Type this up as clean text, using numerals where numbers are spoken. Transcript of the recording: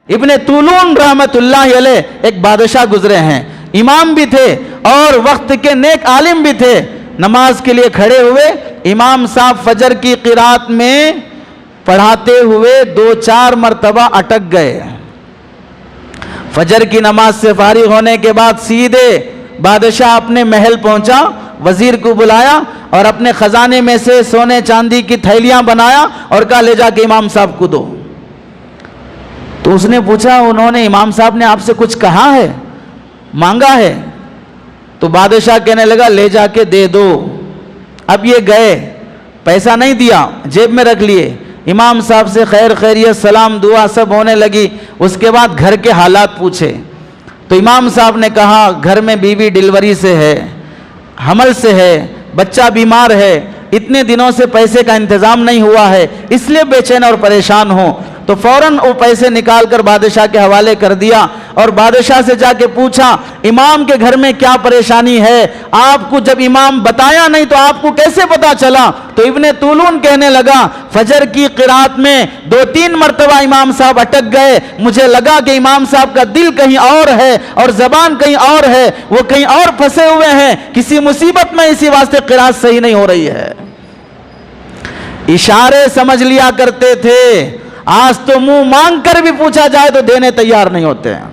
ابن طولون رحمتullah علیہ ایک بادشاہ گزرے ہیں، امام بھی تھے اور وقت کے نیک عالم بھی تھے۔ نماز کے لیے کھڑے ہوئے، امام صاحب فجر کی قرات میں پڑھاتے ہوئے 2-4 مرتبہ اٹک گئے۔ فجر کی نماز سے فارغ ہونے کے بعد سیدھے بادشاہ اپنے محل پہنچا، وزیر کو بلایا اور اپنے خزانے میں سے سونے چاندی کی تھیلیاں بنایا اور کہا لے جا کے امام صاحب کو دو۔ تو اس نے پوچھا انہوں نے امام صاحب نے آپ سے کچھ کہا ہے، مانگا ہے؟ تو بادشاہ کہنے لگا لے جا کے دے دو۔ اب یہ گئے، پیسہ نہیں دیا، جیب میں رکھ لیے، امام صاحب سے خیر خیریت سلام دعا سب ہونے لگی۔ اس کے بعد گھر کے حالات پوچھے تو امام صاحب نے کہا گھر میں بیوی ڈیلیوری سے ہے، حمل سے ہے، بچہ بیمار ہے، اتنے دنوں سے پیسے کا انتظام نہیں ہوا ہے، اس لیے بے چین اور پریشان ہوں۔ تو فوراً وہ پیسے نکال کر بادشاہ کے حوالے کر دیا اور بادشاہ سے جا کے پوچھا امام کے گھر میں کیا پریشانی ہے؟ آپ کو جب امام بتایا نہیں تو آپ کو کیسے پتا چلا؟ تو ابن طولون کہنے لگا فجر کی قرات میں 2-3 مرتبہ امام صاحب اٹک گئے، مجھے لگا کہ امام صاحب کا دل کہیں اور ہے اور زبان کہیں اور ہے، وہ کہیں اور پھنسے ہوئے ہیں، کسی مصیبت میں، اسی واسطے قرات صحیح نہیں ہو رہی ہے۔ اشارے سمجھ لیا کرتے تھے، آج تو منہ مانگ کر بھی پوچھا جائے تو دینے تیار نہیں ہوتے ہیں۔